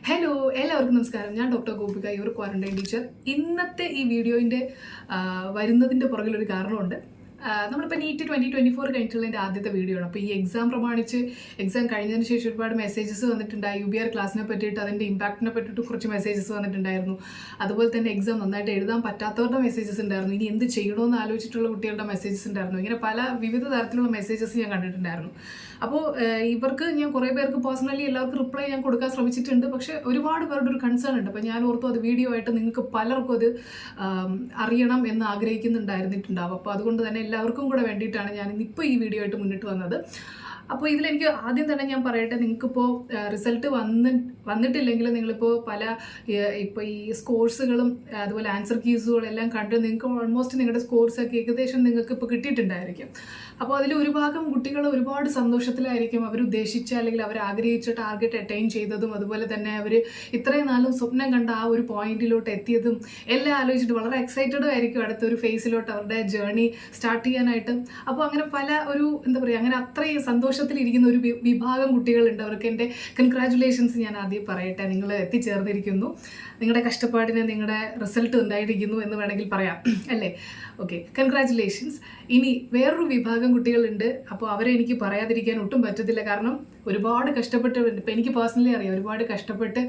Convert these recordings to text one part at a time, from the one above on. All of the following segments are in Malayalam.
ഹലോ എല്ലാവർക്കും നമസ്കാരം. ഞാൻ doctor Gopika, your quarantine teacher. ഇന്നത്തെ ഈ വീഡിയോൻ്റെ വരുന്നതിൻ്റെ പുറകിലൊരു കാരണമുണ്ട്. നമ്മളിപ്പോൾ നീറ്റ് 2024 കഴിഞ്ഞിട്ടുള്ളതിൻ്റെ ആദ്യത്തെ വീഡിയോ ആണ്. അപ്പോൾ ഈ എക്സാം പ്രമാണിച്ച് എക്സാം കഴിഞ്ഞതിന് ശേഷം ഒരുപാട് മെസ്സേജസ് വന്നിട്ടുണ്ടായി. UBR ക്ലാസ്സിനെ പറ്റിയിട്ട് അതിൻ്റെ ഇമ്പാക്റ്റിനെ പറ്റിയിട്ട് കുറച്ച് മെസ്സേജസ് വന്നിട്ടുണ്ടായിരുന്നു. അതുപോലെ തന്നെ എക്സാം നന്നായിട്ട് എഴുതാൻ പറ്റാത്തവരുടെ മെസ്സേജസ് ഉണ്ടായിരുന്നു. ഇനി എന്ത് ചെയ്യണമെന്ന് ആലോചിച്ചിട്ടുള്ള കുട്ടികളുടെ മെസ്സേജസ് ഉണ്ടായിരുന്നു. ഇങ്ങനെ പല വിവിധ തരത്തിലുള്ള മെസ്സേജസ് ഞാൻ കണ്ടിട്ടുണ്ടായിരുന്നു. അപ്പോൾ ഇവർക്ക് ഞാൻ കുറേ പേർക്ക് പേഴ്സണലി എല്ലാവർക്കും റിപ്ലൈ ഞാൻ കൊടുക്കാൻ ശ്രമിച്ചിട്ടുണ്ട്. പക്ഷേ ഒരുപാട് പേരുടെ ഒരു കൺസേൺ ഉണ്ട്. അപ്പോൾ ഞാൻ ഓർത്തു അത് വീഡിയോ ആയിട്ട് നിങ്ങൾക്ക് പലർക്കും അത് അറിയണം എന്ന് ആഗ്രഹിക്കുന്നുണ്ടായിരുന്നിട്ടുണ്ടാവും. അപ്പോൾ അതുകൊണ്ട് തന്നെ എല്ലാവർക്കും കൂടെ വേണ്ടിയിട്ടാണ് ഞാൻ ഇപ്പോൾ ഈ വീഡിയോ ആയിട്ട് മുന്നിട്ട് വന്നത്. അപ്പോൾ ഇതിലെനിക്ക് ആദ്യം തന്നെ ഞാൻ പറയട്ടെ, നിങ്ങൾക്കിപ്പോൾ റിസൾട്ട് വന്നിട്ടില്ലെങ്കിൽ നിങ്ങളിപ്പോൾ ഇപ്പോൾ ഈ സ്കോഴ്സുകളും അതുപോലെ ആൻസർ കീസുകളും എല്ലാം കണ്ട് നിങ്ങൾക്ക് ഓൾമോസ്റ്റ് നിങ്ങളുടെ സ്കോർസൊക്കെ ഏകദേശം നിങ്ങൾക്ക് ഇപ്പോൾ കിട്ടിയിട്ടുണ്ടായിരിക്കും. അപ്പോൾ അതിൽ ഒരു ഭാഗം കുട്ടികൾ ഒരുപാട് സന്തോഷത്തിലായിരിക്കും. അവർ ഉദ്ദേശിച്ച അല്ലെങ്കിൽ അവർ ആഗ്രഹിച്ച ടാർഗറ്റ് അറ്റൈൻ ചെയ്തതും അതുപോലെ തന്നെ അവർ ഇത്രയും നാളും സ്വപ്നം കണ്ട ആ ഒരു പോയിന്റിലോട്ട് എത്തിയതും എല്ലാം ആലോചിച്ചിട്ട് വളരെ എക്സൈറ്റഡും ആയിരിക്കും അടുത്തൊരു ഫേസിലോട്ട് അവരുടെ ജേർണി സ്റ്റാർട്ട് ചെയ്യാനായിട്ട്. അപ്പോൾ അങ്ങനെ എന്താ പറയുക, അങ്ങനെ അത്രയും സന്തോഷത്തിലിരിക്കുന്ന ഒരു വിഭാഗം കുട്ടികളുണ്ട്. അവർക്ക് എൻ്റെ കൺഗ്രാറ്റുലേഷൻസ് ഞാൻ ആദ്യം പറയട്ടെ. നിങ്ങൾ എത്തിച്ചേർന്നിരിക്കുന്നു, നിങ്ങളുടെ കഷ്ടപ്പാടിന് നിങ്ങളുടെ റിസൾട്ട് ഉണ്ടായിരിക്കുന്നു എന്ന് വേണമെങ്കിൽ പറയാം, അല്ലേ? Okay, congratulations. ഇനി വേറൊരു വിഭാഗം കുട്ടികളുണ്ട്. അപ്പോൾ അവരെ എനിക്ക് പറയാതിരിക്കാൻ ഒട്ടും പറ്റത്തില്ല. കാരണം ഒരുപാട് കഷ്ടപ്പെട്ടിട്ടുണ്ട്. ഇപ്പോൾ എനിക്ക് പേഴ്സണലി അറിയാം, ഒരുപാട് കഷ്ടപ്പെട്ട്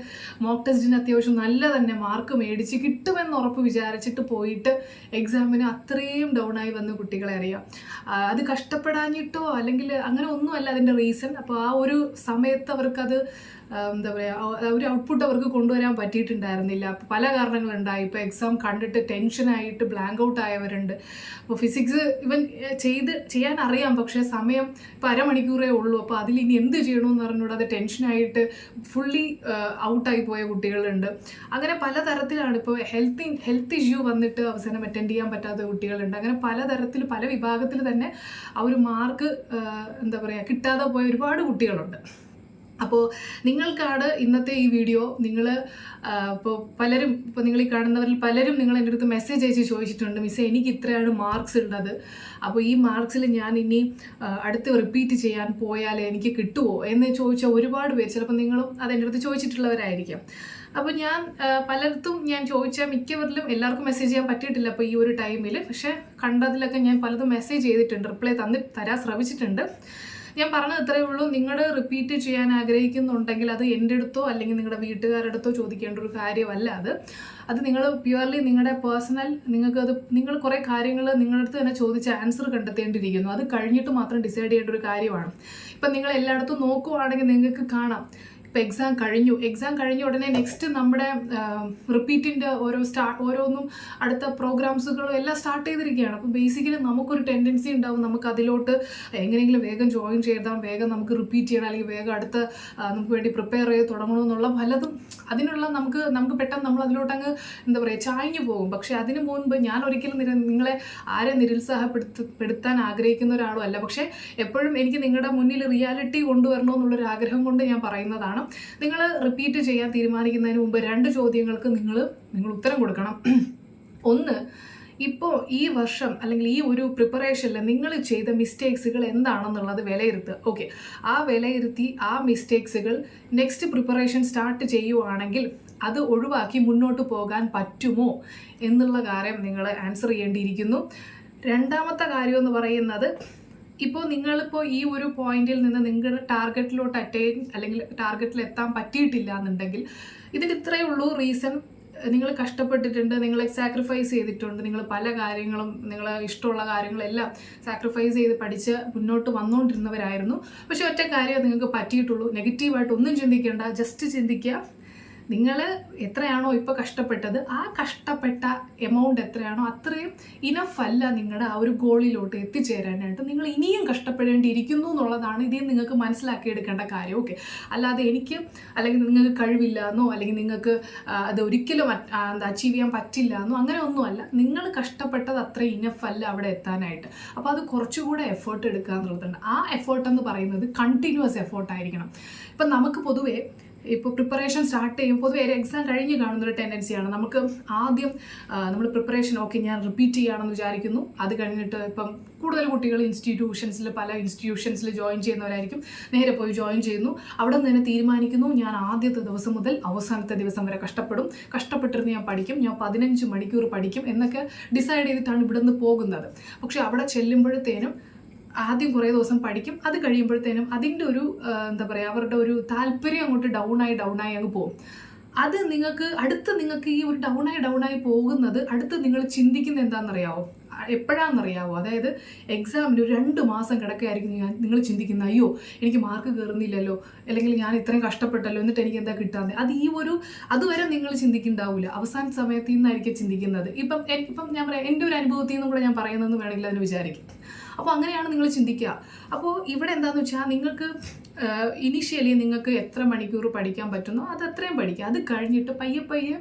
മോക്ക് ടെസ്റ്റിന് അത്യാവശ്യം നല്ല തന്നെ മാർക്ക് മേടിച്ച് കിട്ടുമെന്ന് ഉറപ്പ് വിചാരിച്ചിട്ട് പോയിട്ട് എക്സാമിന് അത്രയും ഡൗൺ ആയി വന്ന കുട്ടികളെ അറിയാം. അത് കഷ്ടപ്പെടാഞ്ഞിട്ടോ അല്ലെങ്കിൽ അങ്ങനെ ഒന്നുമല്ല അതിൻ്റെ റീസൺ. അപ്പോൾ ആ ഒരു സമയത്ത് അവർക്കത് എന്താ പറയുക, ഒരു ഔട്ട്പുട്ട് അവർക്ക് കൊണ്ടുവരാൻ പറ്റിയിട്ടുണ്ടായിരുന്നില്ല. അപ്പോൾ പല കാരണങ്ങളുണ്ടായി. ഇപ്പോൾ എക്സാം കണ്ടിട്ട് ടെൻഷനായിട്ട് ബ്ലാങ്ക് ഔട്ട് ആയവരുണ്ട്. അപ്പോൾ ഫിസിക്സ് ഇവൻ ചെയ്യാൻ അറിയാം, പക്ഷേ സമയം ഇപ്പോൾ അരമണിക്കൂറേ ഉള്ളൂ. അപ്പോൾ അതിൽ ഇനി എന്ത് ചെയ്യണമെന്ന് പറഞ്ഞുകൂടെ അത് ടെൻഷനായിട്ട് ഫുള്ളി ഔട്ടായി പോയ കുട്ടികളുണ്ട്. അങ്ങനെ പലതരത്തിലാണ്. ഇപ്പോൾ ഹെൽത്ത് ഇഷ്യൂ വന്നിട്ട് അവസാനം അറ്റൻഡ് ചെയ്യാൻ പറ്റാത്ത കുട്ടികളുണ്ട്. അങ്ങനെ പലതരത്തിൽ പല വിഭാഗത്തിൽ തന്നെ ആ ഒരു മാർക്ക് എന്താ പറയുക കിട്ടാതെ പോയ ഒരുപാട് കുട്ടികളുണ്ട്. അപ്പോൾ നിങ്ങൾക്കാണ് ഇന്നത്തെ ഈ വീഡിയോ. നിങ്ങൾ ഇപ്പോൾ നിങ്ങൾ ഈ കാണുന്നവരിൽ പലരും നിങ്ങൾ എൻ്റെ അടുത്ത് മെസ്സേജ് അയച്ച് ചോദിച്ചിട്ടുണ്ട്, മിസ്സേ എനിക്ക് ഇത്രയാണ് മാർക്സ് ഉള്ളത്, അപ്പോൾ ഈ മാർക്സിൽ ഞാൻ ഇനി അടുത്ത് റിപ്പീറ്റ് ചെയ്യാൻ പോയാൽ എനിക്ക് കിട്ടുമോ എന്ന് ചോദിച്ച ഒരുപാട് പേര്, ചിലപ്പോൾ നിങ്ങളും അതെൻ്റെ അടുത്ത് ചോദിച്ചിട്ടുള്ളവരായിരിക്കും. അപ്പോൾ ഞാൻ പലയിടത്തും ഞാൻ ചോദിച്ചാൽ മിക്കവരിലും എല്ലാവർക്കും മെസ്സേജ് ചെയ്യാൻ പറ്റിയിട്ടില്ല അപ്പോൾ ഈ ഒരു ടൈമിൽ. പക്ഷേ കണ്ടതിലൊക്കെ ഞാൻ പലതും മെസ്സേജ് ചെയ്തിട്ടുണ്ട്, റിപ്ലൈ തരാൻ ശ്രമിച്ചിട്ടുണ്ട്. ഞാൻ പറഞ്ഞത് ഇത്രയേ ഉള്ളൂ. നിങ്ങൾ റിപ്പീറ്റ് ചെയ്യാൻ ആഗ്രഹിക്കുന്നുണ്ടെങ്കിൽ അത് എൻ്റെ അടുത്തോ അല്ലെങ്കിൽ നിങ്ങളുടെ വീട്ടുകാരുടെ അടുത്തോ ചോദിക്കേണ്ട ഒരു കാര്യമല്ല. അത് നിങ്ങൾ പ്യുവർലി നിങ്ങളുടെ പേഴ്സണൽ നിങ്ങൾ കുറേ കാര്യങ്ങൾ നിങ്ങളുടെ അടുത്ത് തന്നെ ചോദിച്ച് ആൻസർ കണ്ടെത്തേണ്ടിയിരിക്കുന്നു. അത് കഴിഞ്ഞിട്ട് മാത്രം ഡിസൈഡ് ചെയ്യേണ്ട ഒരു കാര്യമാണ്. ഇപ്പം നിങ്ങൾ എല്ലായിടത്തും നോക്കുവാണെങ്കിൽ നിങ്ങൾക്ക് കാണാം, ഇപ്പോൾ എക്സാം കഴിഞ്ഞ ഉടനെ നെക്സ്റ്റ് നമ്മുടെ റിപ്പീറ്റിൻ്റെ ഓരോന്നും അടുത്ത പ്രോഗ്രാംസുകളും എല്ലാം സ്റ്റാർട്ട് ചെയ്തിരിക്കുകയാണ്. അപ്പോൾ ബേസിക്കലി നമുക്കൊരു ടെൻഡൻസി ഉണ്ടാവും, നമുക്ക് അതിലോട്ട് എങ്ങനെയെങ്കിലും വേഗം ജോയിൻ ചെയ്താൽ വേഗം നമുക്ക് റിപ്പീറ്റ് ചെയ്യണം, അല്ലെങ്കിൽ വേഗം അടുത്ത നമുക്ക് വേണ്ടി പ്രിപ്പയർ ചെയ്ത് തുടങ്ങണമെന്നുള്ള പലതും അതിനുള്ള നമുക്ക് പെട്ടെന്ന് നമ്മൾ അതിലോട്ടങ്ങ് എന്താ പറയുക ചായഞ്ഞു പോകും. പക്ഷേ അതിനു മുൻപ് ഞാൻ ഒരിക്കലും നിങ്ങളെ ആരെ നിരുത്സാഹപ്പെടുത്താൻ ആഗ്രഹിക്കുന്ന ഒരാളും അല്ല. പക്ഷേ എപ്പോഴും എനിക്ക് നിങ്ങളുടെ മുന്നിൽ റിയാലിറ്റി കൊണ്ടുവരണമെന്നുള്ളൊരു ആഗ്രഹം കൊണ്ട് ഞാൻ പറയുന്നതാണ്. നിങ്ങൾ റിപ്പീറ്റ് ചെയ്യാൻ തീരുമാനിക്കുന്നതിന് മുമ്പ് 2 ചോദ്യങ്ങൾക്ക് നിങ്ങൾ ഉത്തരം കൊടുക്കണം. ഒന്ന്, ഇപ്പോൾ ഈ വർഷം അല്ലെങ്കിൽ ഈ ഒരു പ്രിപ്പറേഷനിൽ നിങ്ങൾ ചെയ്ത മിസ്റ്റേക്സുകൾ എന്താണെന്നുള്ളത് വിലയിരുത്തുക. ഓക്കെ, ആ വിലയിരുത്തി ആ മിസ്റ്റേക്സുകൾ നെക്സ്റ്റ് പ്രിപ്പറേഷൻ സ്റ്റാർട്ട് ചെയ്യുവാണെങ്കിൽ അത് ഒഴിവാക്കി മുന്നോട്ട് പോകാൻ പറ്റുമോ എന്നുള്ള കാര്യം നിങ്ങൾ ആൻസർ ചെയ്യേണ്ടിയിരിക്കുന്നു. രണ്ടാമത്തെ കാര്യം എന്ന് പറയുന്നത്, ഇപ്പോൾ നിങ്ങളിപ്പോൾ ഈ ഒരു പോയിന്റിൽ നിന്ന് നിങ്ങളുടെ ടാർഗറ്റിലോട്ട് അല്ലെങ്കിൽ ടാർഗറ്റിൽ എത്താൻ പറ്റിയിട്ടില്ല എന്നുണ്ടെങ്കിൽ ഇതിന് ഇത്രയേ ഉള്ളൂ റീസൺ. നിങ്ങൾ കഷ്ടപ്പെട്ടിട്ടുണ്ട്, നിങ്ങൾ സാക്രിഫൈസ് ചെയ്തിട്ടുണ്ട്, നിങ്ങൾ പല കാര്യങ്ങളും നിങ്ങൾ ഇഷ്ടമുള്ള കാര്യങ്ങളെല്ലാം സാക്രിഫൈസ് ചെയ്ത് പഠിച്ച് മുന്നോട്ട് വന്നുകൊണ്ടിരുന്നവരായിരുന്നു. പക്ഷെ ഒറ്റ കാര്യം നിങ്ങൾക്ക് പറ്റിയിട്ടുള്ളൂ. നെഗറ്റീവായിട്ട് ഒന്നും ചിന്തിക്കേണ്ട, ജസ്റ്റ് ചിന്തിക്കുക നിങ്ങൾ എത്രയാണോ ഇപ്പോൾ കഷ്ടപ്പെട്ടത് ആ കഷ്ടപ്പെട്ട എമൗണ്ട് എത്രയാണോ അത്രയും ഇനഫ് അല്ല നിങ്ങളുടെ ആ ഒരു ഗോളിലോട്ട് എത്തിച്ചേരാനായിട്ട്. നിങ്ങൾ ഇനിയും കഷ്ടപ്പെടേണ്ടിയിരിക്കുന്നു എന്നുള്ളതാണ് ഇതിൽ നിങ്ങൾക്ക് മനസ്സിലാക്കിയെടുക്കേണ്ട കാര്യം. ഓക്കെ, അല്ലാതെ അല്ലെങ്കിൽ നിങ്ങൾക്ക് കഴിവില്ല എന്നോ അല്ലെങ്കിൽ നിങ്ങൾക്ക് അത് ഒരിക്കലും അച്ചീവ് ചെയ്യാൻ പറ്റില്ല എന്നോ അങ്ങനെ ഒന്നുമല്ല. നിങ്ങൾ കഷ്ടപ്പെട്ടത് അത്രയും ഇനഫ് അല്ല അവിടെ എത്താനായിട്ട്. അപ്പോൾ അത് കുറച്ചുകൂടെ എഫേർട്ട് എടുക്കുക എന്നുള്ളതുണ്ട്. ആ എഫേർട്ട് എന്ന് പറയുന്നത് കണ്ടിന്യൂസ് എഫേർട്ടായിരിക്കണം. ഇപ്പം നമുക്ക് പൊതുവേ ഇപ്പോൾ പ്രിപ്പറേഷൻ സ്റ്റാർട്ട് ചെയ്യും പൊതുവെ ഒരു എക്സാം കഴിഞ്ഞ് കാണുന്നൊരു ടെൻഡൻസിയാണ്. നമുക്ക് ആദ്യം നമ്മൾ പ്രിപ്പറേഷൻ ഓക്കെ ഞാൻ റിപ്പീറ്റ് ചെയ്യുകയാണെന്ന് വിചാരിക്കുന്നു. അത് കഴിഞ്ഞിട്ട് ഇപ്പം കൂടുതൽ കുട്ടികൾ പല ഇൻസ്റ്റിറ്റ്യൂഷൻസിൽ ജോയിൻ ചെയ്യുന്നവരായിരിക്കും. നേരെ പോയി ജോയിൻ ചെയ്യുന്നു. അവിടെ നിന്ന് തന്നെ തീരുമാനിക്കുന്നു ഞാൻ ആദ്യത്തെ ദിവസം മുതൽ അവസാനത്തെ ദിവസം വരെ കഷ്ടപ്പെട്ടിരുന്ന് ഞാൻ പഠിക്കും, ഞാൻ 15 മണിക്കൂർ പഠിക്കും എന്നൊക്കെ ഡിസൈഡ് ചെയ്തിട്ടാണ് ഇവിടെ നിന്ന് പോകുന്നത്. പക്ഷെ അവിടെ ചെല്ലുമ്പോഴത്തേനും ആദ്യം കുറേ ദിവസം പഠിക്കും, അത് കഴിയുമ്പോഴത്തേനും അതിൻ്റെ ഒരു എന്താ പറയുക അവരുടെ ഒരു താല്പര്യം അങ്ങോട്ട് ഡൗൺ ആയി അങ്ങ് പോകും. അത് നിങ്ങൾക്ക് ഈ ഒരു ഡൗൺ ആയി പോകുന്നത് അടുത്ത് നിങ്ങൾ ചിന്തിക്കുന്നത് എന്താണെന്നറിയാവോ, എപ്പോഴാണെന്നറിയാവോ? അതായത് എക്സാമിന് ഒരു 2 മാസം കിടക്കുകയായിരിക്കും നിങ്ങൾ ചിന്തിക്കുന്ന അയ്യോ എനിക്ക് മാർക്ക് കയറുന്നില്ലല്ലോ, അല്ലെങ്കിൽ ഞാൻ ഇത്രയും കഷ്ടപ്പെട്ടല്ലോ എന്നിട്ട് എനിക്ക് എന്താ കിട്ടാതെ. അതുവരെ നിങ്ങൾ ചിന്തിക്കുന്നുണ്ടാവില്ല, അവസാന സമയത്ത് നിന്നായിരിക്കും ചിന്തിക്കുന്നത്. ഇപ്പം ഞാൻ പറയാം എൻ്റെ ഒരു അനുഭവത്തിൽ നിന്നും കൂടെ ഞാൻ പറയുന്നതെന്ന് വേണമെങ്കിൽ അതിന് വിചാരിക്കും. അപ്പോൾ അങ്ങനെയാണ് നിങ്ങൾ ചിന്തിക്കുക. അപ്പോൾ ഇവിടെ എന്താണെന്ന് വെച്ചാൽ നിങ്ങൾക്ക് ഇനീഷ്യലി നിങ്ങൾക്ക് എത്ര മണിക്കൂർ പഠിക്കാൻ പറ്റുന്നോ അത് അത്രയും പഠിക്കുക. അത് കഴിഞ്ഞിട്ട് പയ്യെ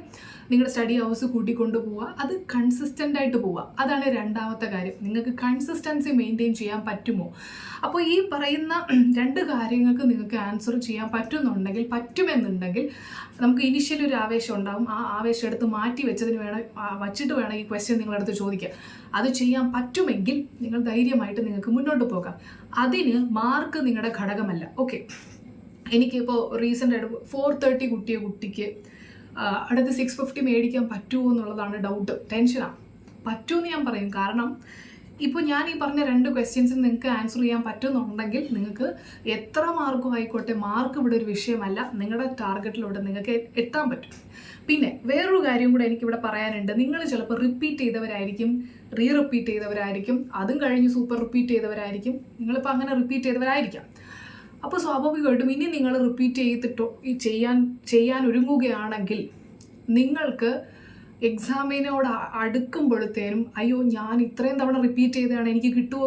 നിങ്ങളുടെ സ്റ്റഡി ഹവേഴ്സ് കൂട്ടിക്കൊണ്ട് പോവുക. അത് കൺസിസ്റ്റൻ്റ് ആയിട്ട് പോവുക. അതാണ് രണ്ടാമത്തെ കാര്യം. നിങ്ങൾക്ക് കൺസിസ്റ്റൻസി മെയിൻറ്റെയിൻ ചെയ്യാൻ പറ്റുമോ? അപ്പോൾ ഈ പറയുന്ന 2 കാര്യങ്ങൾക്ക് നിങ്ങൾക്ക് ആൻസർ ചെയ്യാൻ പറ്റുമെന്നുണ്ടെങ്കിൽ നമുക്ക് ഇനിഷ്യലി ഒരു ആവേശം ഉണ്ടാകും. ആ ആവേശം എടുത്ത് വച്ചിട്ട് വേണം ഈ ക്വസ്റ്റ്യൻ നിങ്ങളടുത്ത് ചോദിക്കുക. അത് ചെയ്യാൻ പറ്റുമെങ്കിൽ നിങ്ങൾ ധൈര്യമായിട്ട് നിങ്ങൾക്ക് മുന്നോട്ട് പോകാം. അതിന് മാർക്ക് നിങ്ങളുടെ ഘടകമല്ല. ഓക്കെ, എനിക്കിപ്പോൾ റീസെൻ്റ് ആയിട്ട് 430 കിട്ടിയ കുട്ടിക്ക് അടുത്ത് 650 മേടിക്കാൻ പറ്റുമോ എന്നുള്ളതാണ് ഡൗട്ട്, ടെൻഷനാണ്. പറ്റുമെന്ന് ഞാൻ പറയും. കാരണം ഇപ്പോൾ ഞാൻ ഈ പറഞ്ഞ 2 ക്വസ്റ്റ്യൻസിന് നിങ്ങൾക്ക് ആൻസർ ചെയ്യാൻ പറ്റുമെന്നുണ്ടെങ്കിൽ നിങ്ങൾക്ക് എത്ര മാർക്കും ആയിക്കോട്ടെ, മാർക്ക് ഇവിടെ ഒരു വിഷയമല്ല. നിങ്ങളുടെ ടാർഗറ്റിലൂടെ നിങ്ങൾക്ക് എത്താൻ പറ്റും. പിന്നെ വേറൊരു കാര്യം കൂടെ എനിക്കിവിടെ പറയാനുണ്ട്. നിങ്ങൾ ചിലപ്പോൾ റിപ്പീറ്റ് ചെയ്തവരായിരിക്കും, റിപ്പീറ്റ് ചെയ്തവരായിരിക്കും, അതും കഴിഞ്ഞ് സൂപ്പർ റിപ്പീറ്റ് ചെയ്തവരായിരിക്കും. നിങ്ങളിപ്പോൾ അങ്ങനെ റിപ്പീറ്റ് ചെയ്തവരായിരിക്കാം. അപ്പോൾ സ്വാഭാവികമായിട്ടും ഇനി നിങ്ങൾ റിപ്പീറ്റ് ചെയ്തിട്ടോ ചെയ്യാൻ ഒരുങ്ങുകയാണെങ്കിൽ നിങ്ങൾക്ക് എക്സാമിനോട് അടുക്കുമ്പോഴത്തേനും അയ്യോ ഞാൻ ഇത്രയും തവണ റിപ്പീറ്റ് ചെയ്തതാണ്, എനിക്ക് കിട്ടുമോ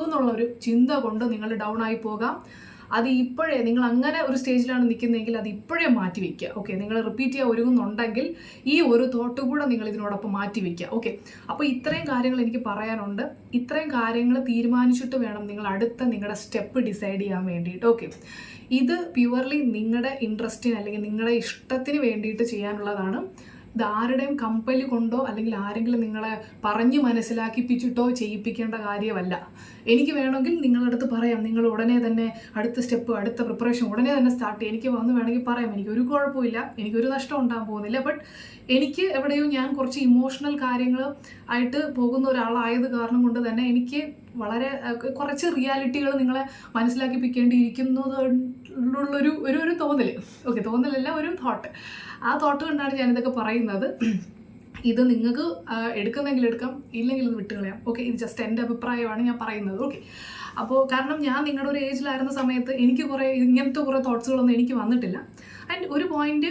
എന്നുള്ളൊരു ചിന്ത കൊണ്ട് നിങ്ങൾ ഡൗൺ ആയി പോകാം. അത് ഇപ്പോഴേ നിങ്ങൾ അങ്ങനെ ഒരു സ്റ്റേജിലാണ് നിൽക്കുന്നതെങ്കിൽ അത് ഇപ്പോഴേ മാറ്റി വയ്ക്കുക. ഓക്കെ, നിങ്ങൾ റിപ്പീറ്റ് ചെയ്യാൻ ഒരുങ്ങുന്നുണ്ടെങ്കിൽ ഈ ഒരു തോട്ട് കൂടെ നിങ്ങൾ ഇതിനോടൊപ്പം മാറ്റി വയ്ക്കുക. ഓക്കെ, അപ്പോൾ ഇത്രയും കാര്യങ്ങൾ എനിക്ക് പറയാനുണ്ട്. ഇത്രയും കാര്യങ്ങൾ തീരുമാനിച്ചിട്ട് വേണം നിങ്ങൾ നിങ്ങളുടെ സ്റ്റെപ്പ് ഡിസൈഡ് ചെയ്യാൻ വേണ്ടിയിട്ട്. ഓക്കെ, ഇത് പ്യുവർലി നിങ്ങളുടെ ഇൻട്രസ്റ്റിന് അല്ലെങ്കിൽ നിങ്ങളുടെ ഇഷ്ടത്തിന് വേണ്ടിയിട്ട് ചെയ്യാനുള്ളതാണ്. ഇത് ആരുടെയും കമ്പല് കൊണ്ടോ അല്ലെങ്കിൽ ആരെങ്കിലും നിങ്ങളെ പറഞ്ഞ് മനസ്സിലാക്കിപ്പിച്ചിട്ടോ ചെയ്യിപ്പിക്കേണ്ട കാര്യമല്ല. എനിക്ക് വേണമെങ്കിൽ നിങ്ങളുടെ അടുത്ത് പറയാം, നിങ്ങൾ ഉടനെ തന്നെ അടുത്ത പ്രിപ്പറേഷൻ ഉടനെ തന്നെ സ്റ്റാർട്ട് ചെയ്യും. എനിക്ക് വന്ന് വേണമെങ്കിൽ പറയാം, എനിക്കൊരു കുഴപ്പമില്ല, എനിക്കൊരു നഷ്ടം ഉണ്ടാകാൻ പോകുന്നില്ല. ബട്ട് എനിക്ക് എവിടെയോ ഞാൻ കുറച്ച് ഇമോഷണൽ കാര്യങ്ങൾ ആയിട്ട് പോകുന്ന ഒരാളായത് കാരണം കൊണ്ട് തന്നെ എനിക്ക് കുറച്ച് റിയാലിറ്റികൾ നിങ്ങളെ മനസ്സിലാക്കിപ്പിക്കേണ്ടിയിരിക്കുന്നതുള്ളൊരു തോന്നൽ. ഓക്കെ, തോന്നലല്ല, ഒരു തോട്ട്. ആ തോട്ട് കൊണ്ടാണ് ഞാനിതൊക്കെ പറയുന്നത്. ഇത് നിങ്ങൾക്ക് എടുക്കുന്നെങ്കിൽ എടുക്കാം, ഇല്ലെങ്കിൽ ഇത് വിട്ടുകളയാം. ഓക്കെ, ഇത് ജസ്റ്റ് എൻ്റെ അഭിപ്രായമാണ് ഞാൻ പറയുന്നത്. ഓക്കെ, അപ്പോൾ കാരണം ഞാൻ നിങ്ങളുടെ ഒരു ഏജിലായിരുന്ന സമയത്ത് എനിക്ക് ഇങ്ങനത്തെ കുറേ തോട്ട്സുകളൊന്നും എനിക്ക് വന്നിട്ടില്ല. ആൻഡ് ഒരു പോയിന്റ്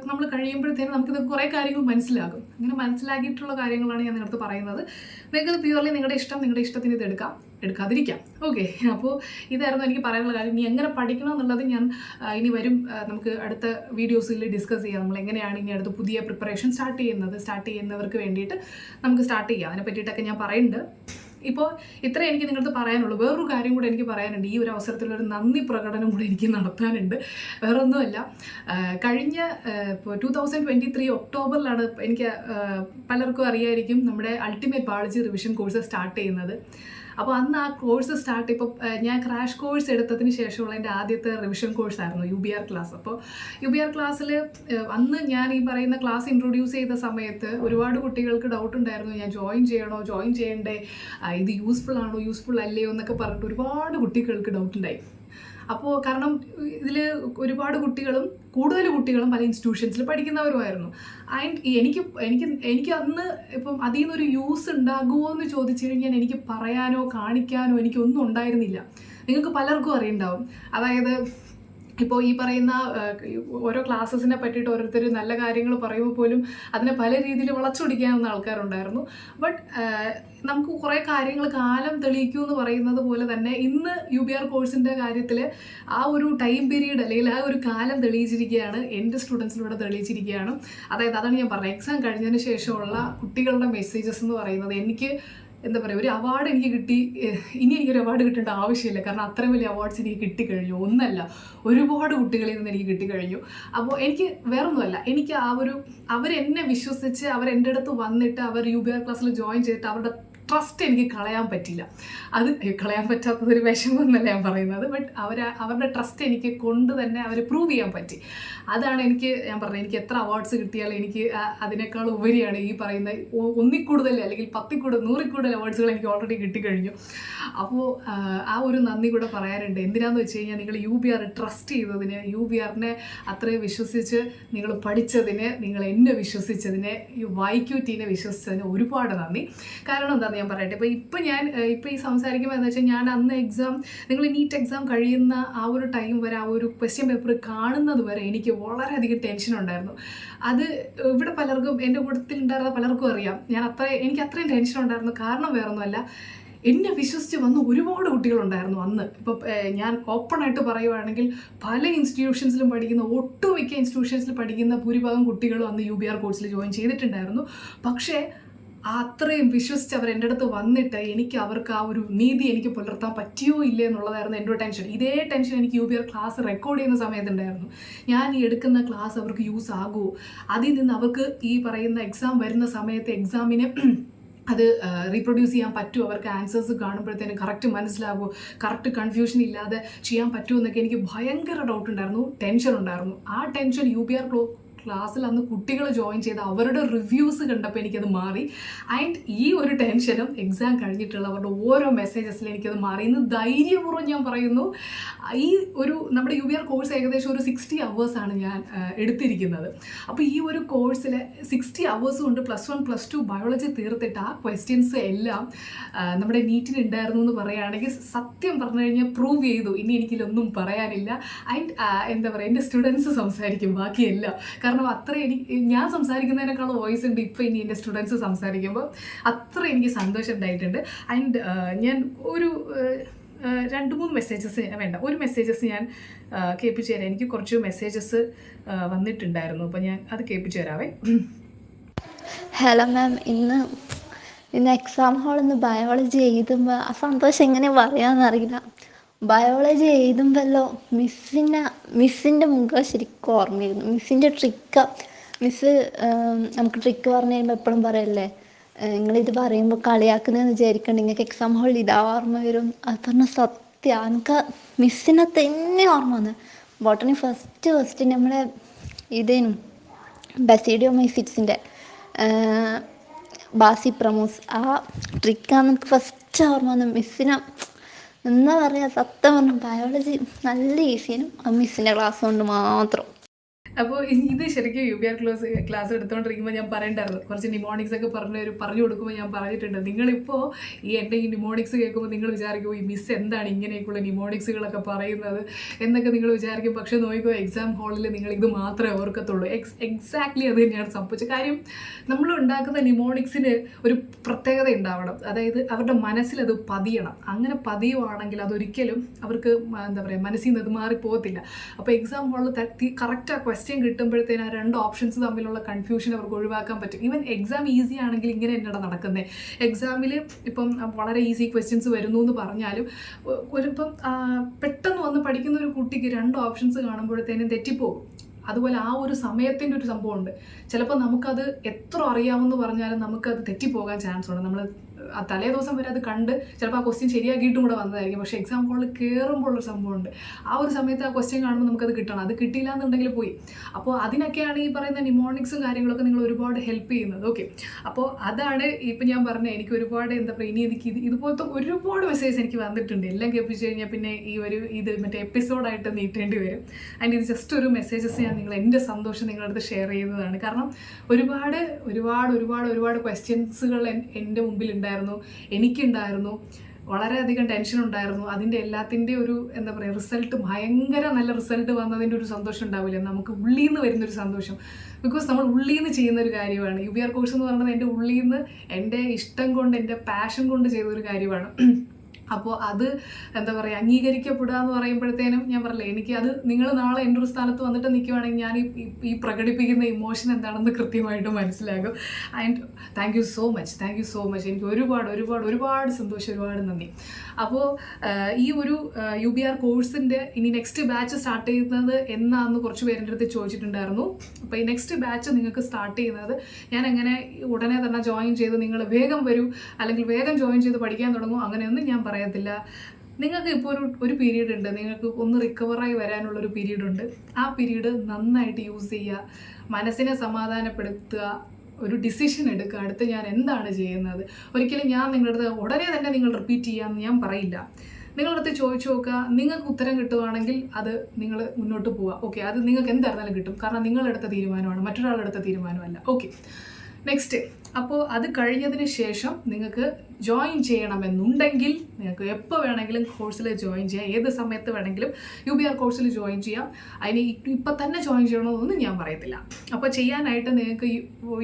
നമ്മൾ കഴിയുമ്പോഴത്തേനും നമുക്കിത് കുറേ കാര്യങ്ങൾ മനസ്സിലാകും. അങ്ങനെ മനസ്സിലാക്കിയിട്ടുള്ള കാര്യങ്ങളാണ് ഞാൻ നിങ്ങളടുത്ത് പറയുന്നത്. നിങ്ങൾക്ക് പ്യുവർലി നിങ്ങളുടെ ഇഷ്ടത്തിന് ഇത് എടുക്കാതിരിക്കാം. ഓക്കെ, അപ്പോൾ ഇതായിരുന്നു എനിക്ക് പറയാനുള്ള കാര്യം. ഇനി എങ്ങനെ പഠിക്കണം എന്നുള്ളത് ഞാൻ ഇനി വരും നമുക്ക് അടുത്ത വീഡിയോസിൽ ഡിസ്കസ് ചെയ്യാം. നമ്മൾ എങ്ങനെയാണ് ഇനി അടുത്ത് പുതിയ പ്രിപ്പറേഷൻ സ്റ്റാർട്ട് ചെയ്യുന്നവർക്ക് വേണ്ടിയിട്ട് നമുക്ക് സ്റ്റാർട്ട് ചെയ്യാം. അതിനെ പറ്റിയിട്ടൊക്കെ ഞാൻ പറയുന്നുണ്ട്. ഇപ്പോൾ ഇത്ര എനിക്ക് നിങ്ങളടുത്ത് പറയാനുള്ളൂ. വേറൊരു കാര്യം കൂടെ എനിക്ക് പറയാനുണ്ട്. ഈ ഒരു അവസരത്തിലൊരു നന്ദി പ്രകടനം കൂടെ എനിക്ക് നടത്താനുണ്ട്. വേറൊന്നുമല്ല, കഴിഞ്ഞ 2023 ഒക്ടോബറിലാണ് എനിക്ക് പലർക്കും അറിയായിരിക്കും നമ്മുടെ ultimate biology revision course start ചെയ്യുന്നത്. അപ്പോൾ അന്ന് ആ കോഴ്സ് ഇപ്പോൾ ഞാൻ ക്രാഷ് കോഴ്സ് എടുത്തതിന് ശേഷമുള്ള എൻ്റെ ആദ്യത്തെ റിവിഷൻ കോഴ്സായിരുന്നു UBR ക്ലാസ്. അപ്പോൾ UBR ക്ലാസ്സിൽ അന്ന് ഞാൻ ഈ പറയുന്ന ക്ലാസ് ഇൻട്രൊഡ്യൂസ് ചെയ്ത സമയത്ത് ഒരുപാട് കുട്ടികൾക്ക് ഡൗട്ട് ഉണ്ടായിരുന്നു, ഞാൻ ജോയിൻ ചെയ്യണ്ടേ, ഇത് യൂസ്ഫുൾ അല്ലയോ എന്നൊക്കെ പറഞ്ഞിട്ട് ഒരുപാട് കുട്ടികൾക്ക് ഡൗട്ട് ഉണ്ടായി. അപ്പോൾ കാരണം ഇതിൽ കൂടുതൽ കുട്ടികളും പല ഇൻസ്റ്റിറ്റ്യൂഷൻസിൽ പഠിക്കുന്നവരുമായിരുന്നു. ആൻഡ് എനിക്ക് അന്ന് ഇപ്പം അതിൽ നിന്നൊരു യൂസ് ഉണ്ടാകുമോ എന്ന് ചോദിച്ചു കഴിഞ്ഞാൽ എനിക്ക് പറയാനോ കാണിക്കാനോ എനിക്കൊന്നും ഉണ്ടായിരുന്നില്ല. നിങ്ങൾക്ക് പലർക്കും അറിയുണ്ടാവും. അതായത് ഇപ്പോൾ ഈ പറയുന്ന ഓരോ ക്ലാസ്സസിനെ പറ്റിയിട്ട് ഓരോരുത്തർ നല്ല കാര്യങ്ങൾ പറയുമ്പോൾ പോലും അതിനെ പല രീതിയിൽ വളച്ചൊടിക്കാവുന്ന ആൾക്കാരുണ്ടായിരുന്നു. ബട്ട് നമുക്ക് കുറേ കാര്യങ്ങൾ കാലം തെളിയിക്കൂ എന്ന് പറയുന്നത് പോലെ തന്നെ ഇന്ന് UBR കോഴ്സിൻ്റെ കാര്യത്തിൽ ആ ഒരു ടൈം പീരീഡ് അല്ലെങ്കിൽ ആ ഒരു കാലം തെളിയിച്ചിരിക്കുകയാണ്, എൻ്റെ സ്റ്റുഡൻസിലൂടെ തെളിയിച്ചിരിക്കുകയാണ്. അതായത് അതാണ് ഞാൻ പറഞ്ഞത്, എക്സാം കഴിഞ്ഞതിന് ശേഷമുള്ള കുട്ടികളുടെ മെസ്സേജസ് എന്ന് പറയുന്നത് എനിക്ക് എന്താ പറയുക, ഒരു അവാർഡ് എനിക്ക് കിട്ടി. ഇനി എനിക്കൊരു അവാർഡ് കിട്ടേണ്ട ആവശ്യമില്ല, കാരണം അത്രയും വലിയ അവാർഡ്സ് എനിക്ക് കിട്ടിക്കഴിഞ്ഞു. ഒന്നല്ല, ഒരുപാട് കുട്ടികളിൽ നിന്ന് എനിക്ക് കിട്ടിക്കഴിഞ്ഞു. അപ്പോൾ എനിക്ക് വേറൊന്നുമല്ല, എനിക്ക് അവരെന്നെ വിശ്വസിച്ച് അവരെൻ്റെ അടുത്ത് വന്നിട്ട് അവർ UBR ക്ലാസ്സിൽ ജോയിൻ ചെയ്തിട്ട് അവരുടെ ട്രസ്റ്റ് എനിക്ക് കളയാൻ പറ്റില്ല. അത് കളയാൻ പറ്റാത്തതൊരു വിഷമമെന്നല്ല ഞാൻ പറയുന്നത്, ബട്ട് അവരുടെ ട്രസ്റ്റ് എനിക്ക് കൊണ്ട് തന്നെ അവർ പ്രൂവ് ചെയ്യാൻ പറ്റി. അതാണ് ഞാൻ പറഞ്ഞത്, എനിക്ക് എത്ര അവാർഡ്സ് കിട്ടിയാലും എനിക്ക് അതിനേക്കാൾ ഉപരിയാണ് ഈ പറയുന്ന ഒന്നിൽ കൂടുതൽ അല്ലെങ്കിൽ 10 കൂടുതൽ 100 കൂടുതൽ അവാർഡ്സുകൾ എനിക്ക് ഓൾറെഡി കിട്ടിക്കഴിഞ്ഞു. അപ്പോൾ ആ ഒരു നന്ദി കൂടെ പറയാനുണ്ട്. എന്തിനാന്ന് വെച്ച് കഴിഞ്ഞാൽ, നിങ്ങൾ UBR ട്രസ്റ്റ് ചെയ്തതിന്, UBRനെ അത്രയും വിശ്വസിച്ച് നിങ്ങൾ പഠിച്ചതിന്, നിങ്ങൾ എന്നെ വിശ്വസിച്ചതിന്, ഈ YQTനെ വിശ്വസിച്ചതിന് ഒരുപാട് നന്ദി. കാരണം എന്താണെന്ന് ഞാൻ പറയട്ടെ, ഇപ്പോൾ ഈ സംസാരിക്കുമ്പോൾ എന്താ വെച്ചാൽ, ഞാൻ അന്ന് നിങ്ങൾ നീറ്റ് എക്സാം കഴിയുന്ന ആ ഒരു ടൈം വരെ, ആ ഒരു ക്വസ്റ്റ്യൻ പേപ്പർ കാണുന്നത് വരെ എനിക്ക് വളരെയധികം ടെൻഷൻ ഉണ്ടായിരുന്നു. അത് ഇവിടെ പലർക്കും, എൻ്റെ കൂട്ടത്തിൽ ഉണ്ടായിരുന്ന പലർക്കും അറിയാം. എനിക്ക് അത്രയും ടെൻഷൻ ഉണ്ടായിരുന്നു. കാരണം വേറൊന്നുമല്ല, എന്നെ വിശ്വസിച്ച് വന്ന ഒരുപാട് കുട്ടികളുണ്ടായിരുന്നു അന്ന്. ഇപ്പം ഞാൻ ഓപ്പണായിട്ട് പറയുവാണെങ്കിൽ, പല ഇൻസ്റ്റിറ്റ്യൂഷൻസിലും പഠിക്കുന്ന, ഒട്ടുമിക്ക ഇൻസ്റ്റിറ്റ്യൂഷൻസിൽ പഠിക്കുന്ന ഭൂരിഭാഗം കുട്ടികളും അന്ന് UBR കോഴ്സിൽ ജോയിൻ ചെയ്തിട്ടുണ്ടായിരുന്നു. പക്ഷേ അത്രയും വിശ്വസിച്ച് അവർ എൻ്റെ അടുത്ത് വന്നിട്ട് അവർക്ക് ആ ഒരു നീതി എനിക്ക് പുലർത്താൻ പറ്റിയോ ഇല്ലേ എന്നുള്ളതായിരുന്നു എൻ്റെ ടെൻഷൻ. ഇതേ ടെൻഷൻ എനിക്ക് UBR ക്ലാസ് റെക്കോർഡ് ചെയ്യുന്ന സമയത്തുണ്ടായിരുന്നു. ഞാൻ ഈ എടുക്കുന്ന ക്ലാസ് അവർക്ക് യൂസ് ആകുമോ, അതിൽ നിന്ന് അവർക്ക് ഈ പറയുന്ന എക്സാം വരുന്ന സമയത്ത് എക്സാമിന് അത് റീപ്രൊഡ്യൂസ് ചെയ്യാൻ പറ്റുമോ, അവർക്ക് ആൻസേഴ്സ് കാണുമ്പോഴത്തേനും കറക്റ്റ് മനസ്സിലാകുമോ, കറക്റ്റ് കൺഫ്യൂഷൻ ഇല്ലാതെ ചെയ്യാൻ പറ്റുമോ എന്നൊക്കെ എനിക്ക് ഭയങ്കര ഡൗട്ട് ഉണ്ടായിരുന്നു, ടെൻഷൻ ഉണ്ടായിരുന്നു. ആ ടെൻഷൻ UBR ക്ലാസ്സിൽ അന്ന് കുട്ടികൾ ജോയിൻ ചെയ്ത് അവരുടെ റിവ്യൂസ് കണ്ടപ്പോൾ എനിക്കത് മാറി. ആൻഡ് ഈ ഒരു ടെൻഷനും എക്സാം കഴിഞ്ഞിട്ടുള്ള അവരുടെ ഓരോ മെസ്സേജസിൽ എനിക്കത് മാറി. ഇന്ന് ധൈര്യപൂർവ്വം ഞാൻ പറയുന്നു, നമ്മുടെ UBR കോഴ്സ് ഏകദേശം ഒരു 60 hours ഞാൻ എടുത്തിരിക്കുന്നത്. അപ്പോൾ ഈ ഒരു കോഴ്സിൽ 60 hours കൊണ്ട് +1 +2 ബയോളജി തീർത്തിട്ട് ആ ക്വസ്റ്റ്യൻസ് എല്ലാം നമ്മുടെ നീറ്റിൽ ഉണ്ടായിരുന്നു എന്ന് പറയുകയാണെങ്കിൽ, സത്യം പറഞ്ഞു കഴിഞ്ഞാൽ പ്രൂവ് ചെയ്തു. ഇനി എനിക്കിലൊന്നും പറയാനില്ല. ആൻഡ് എന്താ പറയുക, എൻ്റെ സ്റ്റുഡൻസ് സംസാരിക്കും ബാക്കിയെല്ലാം. കാരണം ഞാൻ സംസാരിക്കുന്നതിനേക്കാൾ വോയിസ് ഉണ്ട് ഇപ്പോൾ ഇനി എൻ്റെ സ്റ്റുഡൻസ് സംസാരിക്കുമ്പോൾ. അത്ര എനിക്ക് സന്തോഷം ഉണ്ടായിട്ടുണ്ട്. ആൻഡ് ഞാൻ ഒരു 2-3 മെസ്സേജസ് ഒരു മെസ്സേജസ് ഞാൻ കേൾപ്പിച്ചു തരാം. എനിക്ക് കുറച്ച് മെസ്സേജസ് വന്നിട്ടുണ്ടായിരുന്നു, അപ്പോൾ ഞാൻ അത് കേൾപ്പിച്ചു തരാവേ. ഹലോ മാം, ഇന്ന് എക്സാം ഹാളിൽ നിന്ന് ബയോളജി എഴുതുമ്പോൾ ആ സന്തോഷം എങ്ങനെ പറയാമെന്നറിയില്ല. ബയോളജി എഴുതുമ്പോഴല്ലോ മിസ്സിൻ്റെ മുഖം ശരിക്കും ഓർമ്മയായിരുന്നു. മിസ്സിൻ്റെ മിസ്സ് നമുക്ക് ട്രിക്ക് പറഞ്ഞു കഴിയുമ്പോൾ എപ്പോഴും പറയല്ലേ, നിങ്ങളിത് പറയുമ്പോൾ കളിയാക്കുന്നതെന്ന് വിചാരിക്കണ്ട, നിങ്ങൾക്ക് എക്സാം ഹാളിൽ ഇതാ ഓർമ്മ വരും. അത് പറഞ്ഞ സത്യം, എനിക്ക് മിസ്സിനെ തന്നെ ഓർമ്മ വന്നു. ബോട്ടണി ഫസ്റ്റ് ക്വസ്റ്റ്യൻ നമ്മളെ ഇതേനും ബസീഡിയോമൈസിറ്റ്സിൻ്റെ ബാസിപ്രമോസ്, ആ ട്രിക്കാണ് നമുക്ക് ഫസ്റ്റ് ഓർമ്മ വന്നു. മിസ്സിനെ എന്താ പറയുക, സത്യം പറഞ്ഞു ബയോളജി നല്ല ഈസിയും ആ മിസ്സിൻ്റെ ക്ലാസ് കൊണ്ട് മാത്രം. അപ്പോൾ ഇത് ശരിക്കും UBR ക്ലാസ് എടുത്തുകൊണ്ടിരിക്കുമ്പോൾ ഞാൻ പറയണ്ടായിരുന്നു, കുറച്ച് നിമോണിക്സ് ഒക്കെ പറഞ്ഞു കൊടുക്കുമ്പോൾ ഞാൻ പറഞ്ഞിട്ടുണ്ട്, നിങ്ങളിപ്പോൾ എൻ്റെ ഈ നിമോണിക്സ് കേൾക്കുമ്പോൾ നിങ്ങൾ വിചാരിക്കും, ഈ മിസ് എന്താണ് ഇങ്ങനെയൊക്കെയുള്ള നിമോണിക്സുകളൊക്കെ പറയുന്നത് എന്നൊക്കെ നിങ്ങൾ വിചാരിക്കും. പക്ഷേ നോക്കിക്കോ, എക്സാം ഹാളിൽ നിങ്ങൾ ഇത് മാത്രമേ ഓർക്കത്തുള്ളൂ. എക്സാക്ട്ലി അത് തന്നെയാണ് സംഭവിച്ചത്. കാര്യം നമ്മൾ ഉണ്ടാക്കുന്ന നിമോണിക്സിന് ഒരു പ്രത്യേകത ഉണ്ടാവണം, അതായത് അവരുടെ മനസ്സിലത് പതിയണം. അങ്ങനെ പതിയുവാണെങ്കിൽ അതൊരിക്കലും അവർക്ക് എന്താ പറയുക, മനസ്സിൽ നിന്ന് അത് മാറിപ്പോകത്തില്ല. അപ്പോൾ എക്സാം ഹാളിൽ കറക്റ്റ് ആ ക്വസ്റ്റ്യൻ കിട്ടുമ്പോഴത്തേനും ആ 2 ഓപ്ഷൻസ് തമ്മിലുള്ള കൺഫ്യൂഷൻ അവർക്ക് ഒഴിവാക്കാൻ പറ്റും. ഈവൻ എക്സാം ഈസി ആണെങ്കിൽ ഇങ്ങനെ തന്നെയാണ് നടക്കുന്നത്. എക്സാമിൽ ഇപ്പം വളരെ ഈസി ക്വസ്റ്റ്യൻസ് വരുന്നു എന്ന് പറഞ്ഞാലും പെട്ടെന്ന് വന്ന് പഠിക്കുന്ന ഒരു കുട്ടിക്ക് 2 ഓപ്ഷൻസ് കാണുമ്പോഴത്തേനും തെറ്റിപ്പോകും. അതുപോലെ ആ ഒരു സമയത്തിൻ്റെ ഒരു സംഭവമുണ്ട്. ചിലപ്പോൾ നമുക്കത് എത്ര അറിയാമെന്ന് പറഞ്ഞാലും നമുക്കത് തെറ്റിപ്പോകാൻ ചാൻസ് ഉണ്ട്. നമ്മൾ ആ തലേ ദിവസം വരെ അത് കണ്ട് ചിലപ്പോൾ ആ ക്വസ്റ്റ്യൻ ശരിയാക്കിയിട്ടും കൂടെ വന്നതായിരിക്കും. പക്ഷേ എക്സാം ഹാളിൽ കയറുമ്പോഴുള്ള സംഭവമുണ്ട്, ആ ഒരു സമയത്ത് ആ ക്വസ്റ്റ്യൻ കാണുമ്പോൾ നമുക്കത് കിട്ടണം. അത് കിട്ടിയില്ല എന്നുണ്ടെങ്കിൽ പോയി. അപ്പോൾ അതിനൊക്കെയാണ് ഈ പറയുന്ന നിമോണിക്സും കാര്യങ്ങളൊക്കെ നിങ്ങൾ ഒരുപാട് ഹെൽപ്പ് ചെയ്യുന്നത്. ഓക്കെ, അപ്പോൾ അതാണ് ഇപ്പം ഞാൻ പറഞ്ഞത്. എനിക്ക് ഒരുപാട് എന്താ പറയുക, ഇനി എനിക്ക് ഇതുപോലത്തെ ഒരുപാട് മെസ്സേജ് എനിക്ക് വന്നിട്ടുണ്ട്. എല്ലാം കേൾപ്പിച്ച് കഴിഞ്ഞാൽ പിന്നെ ഇത് മറ്റേ എപ്പിസോഡായിട്ട് നീട്ടേണ്ടി വരും. ആൻഡ് ഇത് ജസ്റ്റ് ഒരു മെസ്സേജസ് ഞാൻ എൻ്റെ സന്തോഷം നിങ്ങളുടെ അടുത്ത് ഷെയർ ചെയ്യുന്നതാണ്. കാരണം ഒരുപാട് ക്വസ്റ്റ്യൻസുകൾ എൻ്റെ മുമ്പിൽ ഉണ്ടായിരുന്നു, എനിക്കുണ്ടായിരുന്നു. വളരെയധികം ടെൻഷൻ ഉണ്ടായിരുന്നു. അതിൻ്റെ എല്ലാത്തിൻ്റെ ഒരു എന്താ പറയുക, റിസൾട്ട് ഭയങ്കര നല്ല റിസൾട്ട് വന്നതിൻ്റെ ഒരു സന്തോഷം ഉണ്ടാവില്ല, നമുക്ക് ഉള്ളിൽ നിന്ന് വരുന്നൊരു സന്തോഷം. ബിക്കോസ് നമ്മൾ ഉള്ളിൽ നിന്ന് ചെയ്യുന്ന ഒരു കാര്യമാണ്. UBR കോഴ്സ് എന്ന് പറയുന്നത് എൻ്റെ ഉള്ളിൽ നിന്ന്, എൻ്റെ ഇഷ്ടം കൊണ്ട്, എൻ്റെ പാഷൻ കൊണ്ട് ചെയ്തൊരു കാര്യമാണ്. അപ്പോൾ അത് എന്താ പറയുക, അംഗീകരിക്കപ്പെടുക എന്ന് പറയുമ്പോഴത്തേനും ഞാൻ പറഞ്ഞില്ലേ, എനിക്ക് അത് നിങ്ങൾ നാളെ എൻ്റെ ഒരു സ്ഥാനത്ത് വന്നിട്ട് നിൽക്കുവാണെങ്കിൽ ഞാൻ ഈ പ്രകടിപ്പിക്കുന്ന ഇമോഷൻ എന്താണെന്ന് കൃത്യമായിട്ട് മനസ്സിലാകും. And thank you so much. എനിക്ക് ഒരുപാട് സന്തോഷം, ഒരുപാട് നന്ദി. അപ്പോൾ ഈ ഒരു UBR കോഴ്സിൻ്റെ ഇനി നെക്സ്റ്റ് ബാച്ച് സ്റ്റാർട്ട് ചെയ്യുന്നത് എന്നാന്ന് കുറച്ച് പേരുടെ അടുത്ത് ചോദിച്ചിട്ടുണ്ടായിരുന്നു. അപ്പോൾ ഈ നെക്സ്റ്റ് ബാച്ച് നിങ്ങൾക്ക് സ്റ്റാർട്ട് ചെയ്യുന്നത് ഞാൻ എങ്ങനെ ഉടനെ തന്നെ ജോയിൻ ചെയ്ത് നിങ്ങൾ വേഗം വരൂ അല്ലെങ്കിൽ വേഗം ജോയിൻ ചെയ്ത് പഠിക്കാൻ തുടങ്ങും അങ്ങനെയൊന്നും ഞാൻ പറയത്തില്ല. നിങ്ങൾക്ക് ഇപ്പോൾ ഒരു പീരീഡ് ഉണ്ട്, നിങ്ങൾക്ക് ഒന്ന് റിക്കവറായി വരാനുള്ളൊരു പീരീഡ് ഉണ്ട്. ആ പീരീഡ് നന്നായിട്ട് യൂസ് ചെയ്യുക, മനസ്സിനെ സമാധാനപ്പെടുത്തുക, ഒരു ഡിസിഷൻ എടുക്കുക, അടുത്ത് ഞാൻ എന്താണ് ചെയ്യുന്നത്. ഒരിക്കലും ഞാൻ നിങ്ങളുടെ അടുത്ത് ഉടനെ തന്നെ നിങ്ങൾ റിപ്പീറ്റ് ചെയ്യാമെന്ന് ഞാൻ പറയില്ല. നിങ്ങളുടെ അടുത്ത് ചോദിച്ചു നോക്കുക, നിങ്ങൾക്ക് ഉത്തരം കിട്ടുവാണെങ്കിൽ അത് നിങ്ങൾ മുന്നോട്ട് പോവുക. ഓക്കെ, അത് നിങ്ങൾക്ക് എന്തായിരുന്നാലും കിട്ടും, കാരണം നിങ്ങളെടുത്ത തീരുമാനമാണ്, മറ്റൊരാളെടുത്ത തീരുമാനമല്ല. Okay, next. അപ്പോൾ അത് കഴിഞ്ഞതിന് ശേഷം നിങ്ങൾക്ക് ജോയിൻ ചെയ്യണമെന്നുണ്ടെങ്കിൽ നിങ്ങൾക്ക് എപ്പോൾ വേണമെങ്കിലും കോഴ്സിൽ ജോയിൻ ചെയ്യാം, ഏത് സമയത്ത് വേണമെങ്കിലും UBR കോഴ്സിൽ ജോയിൻ ചെയ്യാം. അതിന് ഇപ്പം തന്നെ ജോയിൻ ചെയ്യണമെന്നൊന്നും ഞാൻ പറയത്തില്ല. അപ്പോൾ ചെയ്യാനായിട്ട് നിങ്ങൾക്ക്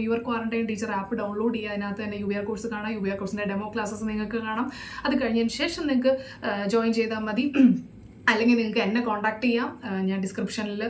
your quarantine teacher app download ചെയ്യുക, അതിനകത്ത് തന്നെ UBR കോഴ്സ് കാണാം, UBR കോഴ്സിൻ്റെ ഡെമോ ക്ലാസ്സസ് നിങ്ങൾക്ക് കാണാം. അത് കഴിഞ്ഞതിന് ശേഷം നിങ്ങൾക്ക് ജോയിൻ ചെയ്താൽ മതി. അല്ലെങ്കിൽ നിങ്ങൾക്ക് എന്നെ കോൺടാക്ട് ചെയ്യാം. ഞാൻ ഡിസ്ക്രിപ്ഷനിൽ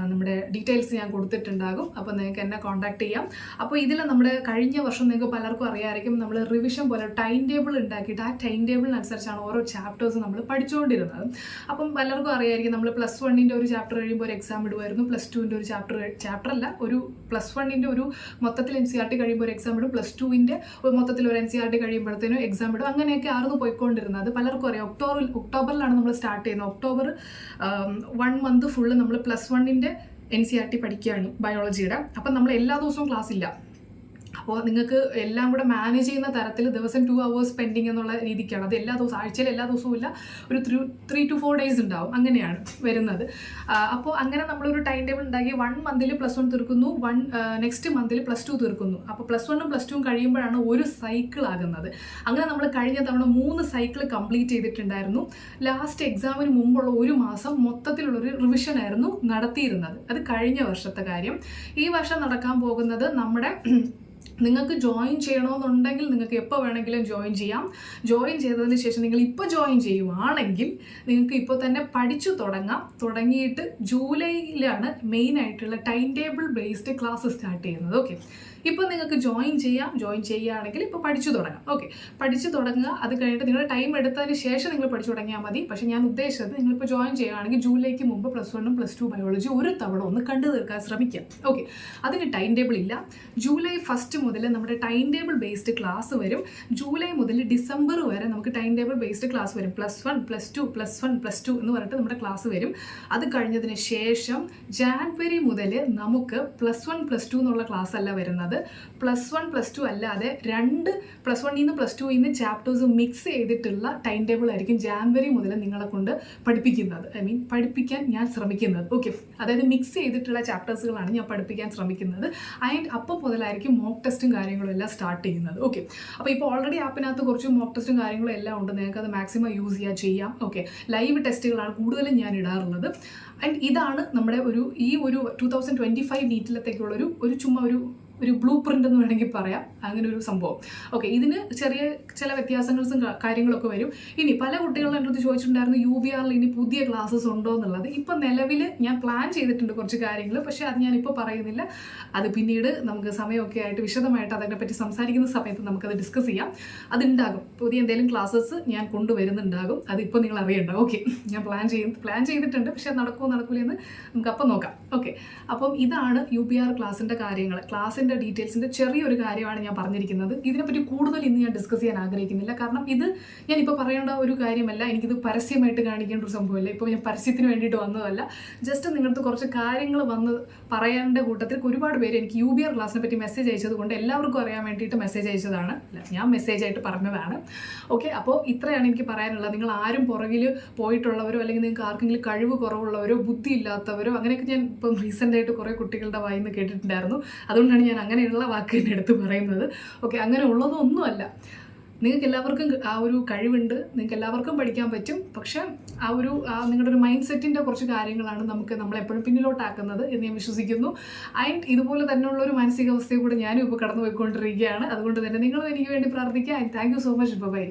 നമ്മുടെ ഡീറ്റെയിൽസ് ഞാൻ കൊടുത്തിട്ടുണ്ടാകും. അപ്പോൾ നിങ്ങൾക്ക് എന്നെ കോൺടാക്ട് ചെയ്യാം. അപ്പോൾ ഇതിൽ നമ്മുടെ കഴിഞ്ഞ വർഷം നിങ്ങൾക്ക് പലർക്കും അറിയാമായിരിക്കും, നമ്മൾ റിവിഷൻ പോലെ ടൈം ടേബിൾ ഉണ്ടാക്കിയിട്ട് ആ ടൈം ടേബിളിനനുസരിച്ചാണ് ഓരോ ചാപ്റ്റേഴ്സ് നമ്മൾ പഠിച്ചുകൊണ്ടിരുന്നത്. അപ്പം പലർക്കും അറിയാമായിരിക്കും, നമ്മൾ +1 ഒരു ചാപ്റ്റർ കഴിയുമ്പോൾ ഒരു എക്സാം ഇടുമായിരുന്നു, +2 ഒരു ചാപ്റ്ററല്ല, ഒരു +1 ഒരു മൊത്തത്തിൽ NCERT കഴിയുമ്പോൾ ഒരു എക്സാം ഇടും, +2 മൊത്തത്തിൽ ഒരു NCERT കഴിയുമ്പോഴത്തേനും എക്സാം ഇടും. അങ്ങനെയൊക്കെ ആയിരുന്നു പോയിക്കൊണ്ടിരുന്നത്. അത് പലർക്കും അറിയാം. ഒക്ടോബറിലാണ് നമ്മൾ സ്റ്റാർട്ട് ചെയ്യുന്നത്. ഒക്ടോബർ 1 മന്ത് ഫുള്ള് നമ്മൾ +1 NCERT പഠിക്കുകയാണ് ബയോളജിയുടെ. അപ്പം നമ്മൾ എല്ലാ ദിവസവും ക്ലാസ് ഇല്ല. അപ്പോൾ നിങ്ങൾക്ക് എല്ലാം കൂടെ മാനേജ് ചെയ്യുന്ന തരത്തിൽ ദിവസം 2 hours പെൻഡിങ് എന്നുള്ള രീതിക്കാണ്. അത് എല്ലാ ദിവസവും, ആഴ്ചയിൽ എല്ലാ ദിവസവും ഇല്ല, ഒരു 3 to 4 days ഉണ്ടാവും, അങ്ങനെയാണ് വരുന്നത്. അപ്പോൾ അങ്ങനെ നമ്മളൊരു ടൈം ടേബിൾ ഉണ്ടാക്കി 1 മന്തിൽ +1 തീർക്കുന്നു, നെക്സ്റ്റ് മന്തിൽ +2 തീർക്കുന്നു. അപ്പോൾ +1ഉം +2ഉം കഴിയുമ്പോഴാണ് ഒരു സൈക്കിൾ ആകുന്നത്. അങ്ങനെ നമ്മൾ കഴിഞ്ഞ തവണ 3 സൈക്കിൾ കംപ്ലീറ്റ് ചെയ്തിട്ടുണ്ടായിരുന്നു. ലാസ്റ്റ് എക്സാമിന് മുമ്പുള്ള ഒരു മാസം മൊത്തത്തിലുള്ളൊരു റിവിഷൻ ആയിരുന്നു നടത്തിയിരുന്നത്. അത് കഴിഞ്ഞ വർഷത്തെ കാര്യം. ഈ വർഷം നടക്കാൻ പോകുന്നത് നമ്മുടെ നിങ്ങൾക്ക് ജോയിൻ ചെയ്യണമെന്നുണ്ടെങ്കിൽ നിങ്ങൾക്ക് എപ്പോൾ വേണമെങ്കിലും ജോയിൻ ചെയ്യാം. ജോയിൻ ചെയ്തതിന് ശേഷം നിങ്ങൾ ഇപ്പോൾ ജോയിൻ ചെയ്യുവാണെങ്കിൽ നിങ്ങൾക്ക് ഇപ്പോൾ തന്നെ പഠിച്ചു തുടങ്ങിയിട്ട് ജൂലൈയിലാണ് മെയിനായിട്ടുള്ള time table based class start ചെയ്യുന്നത്. ഓക്കെ, ഇപ്പോൾ നിങ്ങൾക്ക് ജോയിൻ ചെയ്യുകയാണെങ്കിൽ ഇപ്പോൾ പഠിച്ചു തുടങ്ങാം. ഓക്കെ, പഠിച്ചു തുടങ്ങുക. അത് കഴിഞ്ഞിട്ട് നിങ്ങളുടെ ടൈം എടുത്തതിന് ശേഷം നിങ്ങൾ പഠിച്ചു തുടങ്ങിയാൽ മതി. പക്ഷേ ഞാൻ ഉദ്ദേശിച്ചത് നിങ്ങളിപ്പോൾ ജോയിൻ ചെയ്യുകയാണെങ്കിൽ ജൂലൈക്ക് മുമ്പ് +1ഉം +2 ബയോളജി ഒരു തവണ ഒന്ന് കണ്ടു തീർക്കാൻ ശ്രമിക്കാം. ഓക്കെ, അതിന് ടൈം ടേബിൾ ഇല്ല. ജൂലൈ 1 മുതൽ നമ്മുടെ ടൈം ടേബിൾ ബേസ്ഡ് ക്ലാസ് വരും. ജൂലൈ മുതൽ ഡിസംബർ വരെ നമുക്ക് ടൈം ടേബിൾ ബേസ്ഡ് ക്ലാസ് വരും. +1 +2 എന്ന് പറഞ്ഞിട്ട് നമ്മുടെ ക്ലാസ് വരും. അത് കഴിഞ്ഞതിന് ശേഷം ജാനുവരി മുതൽ നമുക്ക് +1 +2 എന്നുള്ള ക്ലാസ് അല്ല വരുന്നത്. +1 +2 അല്ലാതെ 2 +1 +2 ചാപ്റ്റേഴ്സ് മിക്സ് ചെയ്തിട്ടുള്ള ടൈം ടേബിൾ ആയിരിക്കും ജാനുവരി മുതൽ നിങ്ങളെ കൊണ്ട് പഠിപ്പിക്കുന്നത്. പഠിപ്പിക്കാൻ ഞാൻ ശ്രമിക്കുന്നത്. ഓക്കെ, അതായത് മിക്സ് ചെയ്തിട്ടുള്ള ചാപ്റ്റേഴ്സുകളാണ് ഞാൻ പഠിപ്പിക്കാൻ ശ്രമിക്കുന്നത്. ആൻഡ് അപ്പോൾ മുതലായിരിക്കും മോക്ക് ടെസ്റ്റും കാര്യങ്ങളും എല്ലാം സ്റ്റാർട്ട് ചെയ്യുന്നത്. ഓക്കെ, അപ്പോൾ ഇപ്പോൾ ഓൾറെഡി ആപ്പിനകത്ത് കുറച്ച് മോക്ക് ടെസ്റ്റും കാര്യങ്ങളും എല്ലാം ഉണ്ട്. നിങ്ങൾക്ക് അത് മാക്സിമം യൂസ് ചെയ്യാം. ഓക്കെ, ലൈവ് ടെസ്റ്റുകളാണ് കൂടുതലും ഞാൻ ഇടാറുള്ളത്. ആൻഡ് ഇതാണ് നമ്മുടെ ഈ ഒരു 2025 നീറ്റിലത്തേക്കുള്ളൊരു ചുമ്മാ ഒരു ബ്ലൂ പ്രിൻ്റ് എന്ന് വേണമെങ്കിൽ പറയാം, അങ്ങനെ ഒരു സംഭവം. ഓക്കെ, ഇതിന് ചില വ്യത്യാസങ്ങളും കാര്യങ്ങളൊക്കെ വരും. ഇനി പല കുട്ടികളും എൻ്റെ അടുത്ത് ചോദിച്ചിട്ടുണ്ടായിരുന്നു UBRൽ ഇനി പുതിയ ക്ലാസ്സസ് ഉണ്ടോ എന്നുള്ളത്. ഇപ്പം നിലവിൽ ഞാൻ പ്ലാൻ ചെയ്തിട്ടുണ്ട് കുറച്ച് കാര്യങ്ങൾ, പക്ഷേ അത് ഞാനിപ്പോൾ പറയുന്നില്ല. അത് പിന്നീട് നമുക്ക് സമയമൊക്കെ ആയിട്ട് വിശദമായിട്ട് അതിനെപ്പറ്റി സംസാരിക്കുന്ന സമയത്ത് നമുക്കത് ഡിസ്കസ് ചെയ്യാം. അതുണ്ടാകും, പുതിയ എന്തെങ്കിലും ക്ലാസ്സസ് ഞാൻ കൊണ്ടുവരുന്നുണ്ടാകും. അതിപ്പോൾ നിങ്ങൾ അറിയണ്ട. ഓക്കെ, ഞാൻ പ്ലാൻ ചെയ്തിട്ടുണ്ട്, പക്ഷേ അത് നടക്കില്ല എന്ന് നമുക്കപ്പം നോക്കാം. ഓക്കെ, അപ്പം ഇതാണ് UBR ക്ലാസ്സിൻ്റെ കാര്യങ്ങൾ. ക്ലാസ്സിൻ്റെ ഡീറ്റെയിൽസിൻ്റെ ചെറിയൊരു കാര്യമാണ് ഞാൻ പറഞ്ഞിരിക്കുന്നത്. ഇതിനെപ്പറ്റി കൂടുതൽ ഇന്ന് ഞാൻ ഡിസ്കസ് ചെയ്യാൻ ആഗ്രഹിക്കുന്നില്ല. കാരണം ഇത് ഞാനിപ്പോൾ പറയേണ്ട ഒരു കാര്യമല്ല, എനിക്കിത് പരസ്യമായിട്ട് കാണിക്കേണ്ട ഒരു സംഭവമല്ല. ഇപ്പോൾ ഞാൻ പരസ്യത്തിന് വേണ്ടിയിട്ട് വന്നതല്ല. ജസ്റ്റ് നിങ്ങളുടെ കുറച്ച് കാര്യങ്ങൾ വന്ന് പറയേണ്ട കൂട്ടത്തിൽ ഒരുപാട് പേര് എനിക്ക് UBR ക്ലാസ്സിനെ പറ്റി മെസ്സേജ് അയച്ചത് കൊണ്ട് എല്ലാവർക്കും അറിയാൻ വേണ്ടിയിട്ട് മെസ്സേജ് അയച്ചതാണ്. ഞാൻ മെസ്സേജ് ആയിട്ട് പറഞ്ഞതാണ്. ഓക്കെ, അപ്പോൾ ഇത്രയാണ് എനിക്ക് പറയാനുള്ളത്. നിങ്ങൾ ആരും പുറകിൽ പോയിട്ടുള്ളവരോ അല്ലെങ്കിൽ നിങ്ങൾക്ക് ആർക്കെങ്കിലും കഴിവ് കുറവുള്ളവരോ ബുദ്ധി ഇല്ലാത്തവരോ അങ്ങനെയൊക്കെ ഞാൻ ഇപ്പം റീസെൻ്റായിട്ട് കുറേ കുട്ടികളുടെ വായിൽ നിന്ന് കേട്ടിട്ടുണ്ടായിരുന്നു. അതുകൊണ്ടാണ് ഞാൻ അങ്ങനെയുള്ള വാക്ക് തന്നെ എടുത്ത് പറയുന്നത്. ഓക്കെ, അങ്ങനെ ഉള്ളതൊന്നുമല്ല. നിങ്ങൾക്ക് എല്ലാവർക്കും ആ ഒരു കഴിവുണ്ട്, നിങ്ങൾക്ക് എല്ലാവർക്കും പഠിക്കാൻ പറ്റും. പക്ഷെ നിങ്ങളുടെ ഒരു മൈൻഡ് സെറ്റിൻ്റെ കുറച്ച് കാര്യങ്ങളാണ് നമ്മളെപ്പോഴും പിന്നിലോട്ടാക്കുന്നത് എന്ന് ഞാൻ വിശ്വസിക്കുന്നു. ആൻഡ് ഇതുപോലെ തന്നെയുള്ളൊരു മാനസികാവസ്ഥയിൽ കൂടെ ഞാനും ഇപ്പോൾ കടന്നു പോയിക്കൊണ്ടിരിക്കുകയാണ്. അതുകൊണ്ട് തന്നെ നിങ്ങളും എനിക്ക് വേണ്ടി പ്രാർത്ഥിക്കുക. And thank you so much. By.